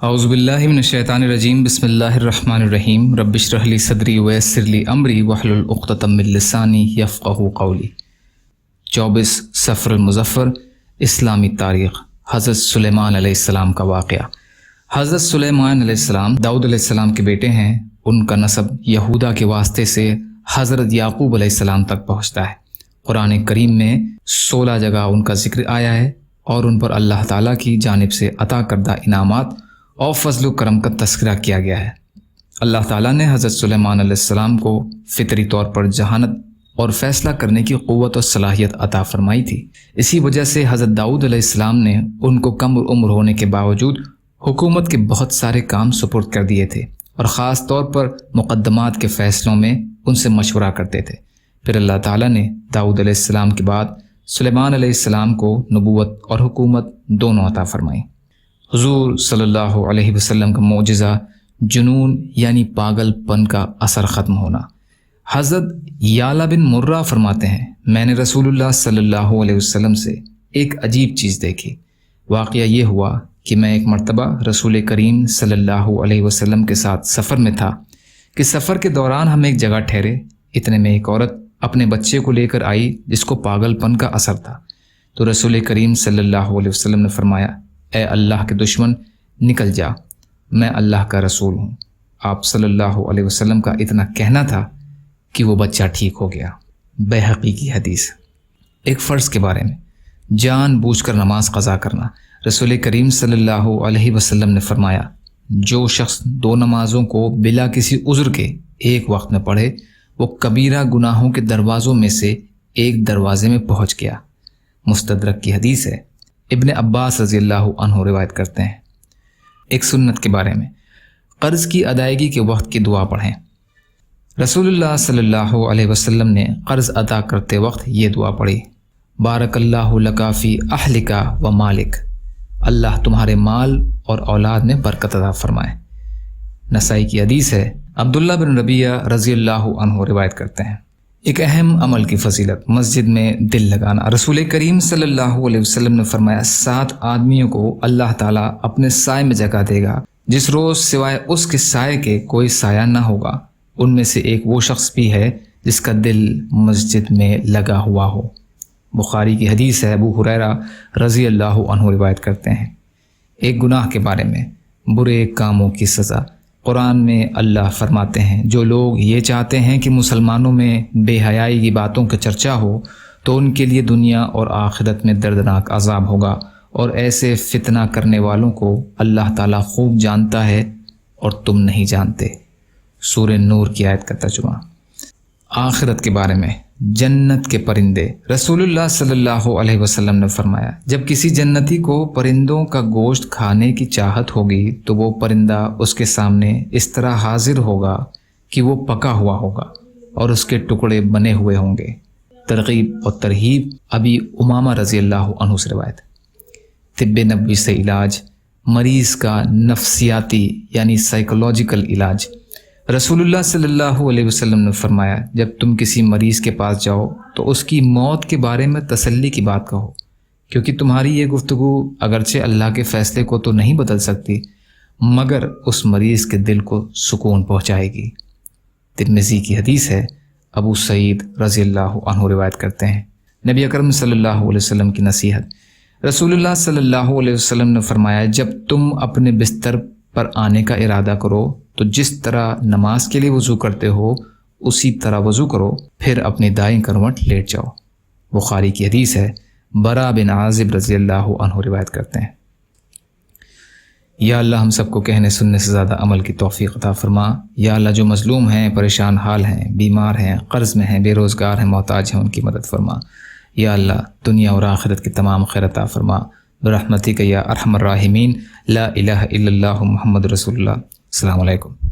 اعوذ باللہ من الشیطان الرجیم بسم اللہ الرحمن الرحیم رب اشرح لی صدری ویسر لی امری واحلل عقدۃ من لسانی یفقہوا قولی۔ 24 صفر المظفر اسلامی تاریخ۔ حضرت سلیمان علیہ السلام کا واقعہ۔ حضرت سلیمان علیہ السلام داؤد علیہ السلام کے بیٹے ہیں۔ ان کا نسب یہودا کے واسطے سے حضرت یعقوب علیہ السلام تک پہنچتا ہے۔ قرآن کریم میں 16 جگہ ان کا ذکر آیا ہے اور ان پر اللہ تعالیٰ کی جانب سے عطا کردہ انعامات اور فضل و کرم کا تذکرہ کیا گیا ہے۔ اللہ تعالیٰ نے حضرت سلیمان علیہ السلام کو فطری طور پر ذہانت اور فیصلہ کرنے کی قوت اور صلاحیت عطا فرمائی تھی۔ اسی وجہ سے حضرت داؤد علیہ السلام نے ان کو کم عمر ہونے کے باوجود حکومت کے بہت سارے کام سپرد کر دیے تھے اور خاص طور پر مقدمات کے فیصلوں میں ان سے مشورہ کرتے تھے۔ پھر اللہ تعالیٰ نے داؤد علیہ السلام کے بعد سلیمان علیہ السلام کو نبوت اور حکومت دونوں عطا فرمائی۔ حضور صلی اللہ علیہ وسلم کا معجزہ جنون یعنی پاگل پن کا اثر ختم ہونا۔ حضرت یعلا بن مرہ فرماتے ہیں، میں نے رسول اللہ صلی اللہ علیہ وسلم سے ایک عجیب چیز دیکھی۔ واقعہ یہ ہوا کہ میں ایک مرتبہ رسول کریم صلی اللہ علیہ وسلم کے ساتھ سفر میں تھا کہ سفر کے دوران ہم ایک جگہ ٹھہرے۔ اتنے میں ایک عورت اپنے بچے کو لے کر آئی جس کو پاگل پن کا اثر تھا۔ تو رسول کریم صلی اللہ علیہ وسلم نے فرمایا، اے اللہ کے دشمن، نکل جا، میں اللہ کا رسول ہوں۔ آپ صلی اللہ علیہ وسلم کا اتنا کہنا تھا کہ وہ بچہ ٹھیک ہو گیا۔ بیہقی کی حدیث۔ ایک فرض کے بارے میں جان بوجھ کر نماز قضا کرنا۔ رسول کریم صلی اللہ علیہ وسلم نے فرمایا، جو شخص 2 نمازوں کو بلا کسی عذر کے ایک وقت میں پڑھے وہ کبیرہ گناہوں کے دروازوں میں سے ایک دروازے میں پہنچ گیا۔ مستدرک کی حدیث ہے۔ ابن عباس رضی اللہ عنہ روایت کرتے ہیں۔ ایک سنت کے بارے میں قرض کی ادائیگی کے وقت کی دعا پڑھیں۔ رسول اللہ صلی اللہ علیہ وسلم نے قرض ادا کرتے وقت یہ دعا پڑھی، بارک اللہ لک فی اہلک و مالک، اللہ تمہارے مال اور اولاد میں برکت عطا فرمائے۔ نسائی کی حدیث ہے۔ عبداللہ بن ربیہ رضی اللہ عنہ روایت کرتے ہیں، ایک اہم عمل کی فضیلت، مسجد میں دل لگانا۔ رسول کریم صلی اللہ علیہ وسلم نے فرمایا، 7 آدمیوں کو اللہ تعالیٰ اپنے سائے میں جگہ دے گا جس روز سوائے اس کے سائے کے کوئی سایہ نہ ہوگا۔ ان میں سے ایک وہ شخص بھی ہے جس کا دل مسجد میں لگا ہوا ہو۔ بخاری کی حدیث ہے۔ ابو ہریرہ رضی اللہ عنہ روایت کرتے ہیں۔ ایک گناہ کے بارے میں برے کاموں کی سزا۔ قرآن میں اللہ فرماتے ہیں، جو لوگ یہ چاہتے ہیں کہ مسلمانوں میں بے حیائی کی باتوں کا چرچا ہو تو ان کے لیے دنیا اور آخرت میں دردناک عذاب ہوگا، اور ایسے فتنہ کرنے والوں کو اللہ تعالیٰ خوب جانتا ہے اور تم نہیں جانتے۔ سورہ نور کی آیت کا ترجمہ۔ آخرت کے بارے میں جنت کے پرندے۔ رسول اللہ صلی اللہ علیہ وسلم نے فرمایا، جب کسی جنتی کو پرندوں کا گوشت کھانے کی چاہت ہوگی تو وہ پرندہ اس کے سامنے اس طرح حاضر ہوگا کہ وہ پکا ہوا ہوگا اور اس کے ٹکڑے بنے ہوئے ہوں گے۔ ترغیب اور ترہیب۔ ابی امامہ رضی اللہ عنہ سے روایت۔ طب نبوی سے علاج، مریض کا نفسیاتی یعنی سائیکولوجیکل علاج۔ رسول اللہ صلی اللہ علیہ وسلم نے فرمایا، جب تم کسی مریض کے پاس جاؤ تو اس کی موت کے بارے میں تسلی کی بات کہو، کیونکہ تمہاری یہ گفتگو اگرچہ اللہ کے فیصلے کو تو نہیں بدل سکتی مگر اس مریض کے دل کو سکون پہنچائے گی۔ ترمذی کی حدیث ہے۔ ابو سعید رضی اللہ عنہ روایت کرتے ہیں، نبی اکرم صلی اللہ علیہ وسلم کی نصیحت۔ رسول اللہ صلی اللہ علیہ وسلم نے فرمایا، جب تم اپنے بستر پر آنے کا ارادہ کرو تو جس طرح نماز کے لیے وضو کرتے ہو اسی طرح وضو کرو، پھر اپنی دائیں کروٹ لیٹ جاؤ۔ بخاری کی حدیث ہے۔ برا بن عازب رضی اللہ عنہ روایت کرتے ہیں، یا اللہ ہم سب کو کہنے سننے سے زیادہ عمل کی توفیق عطا فرما۔ یا اللہ جو مظلوم ہیں، پریشان حال ہیں، بیمار ہیں، قرض میں ہیں، بے روزگار ہیں، محتاج ہیں، ان کی مدد فرما۔ یا اللہ دنیا اور آخرت کی تمام خیر عطا فرما برحمتک یا ارحم الراحمین۔ لا الہ الا اللہ محمد رسول اللہ۔ السلام علیکم۔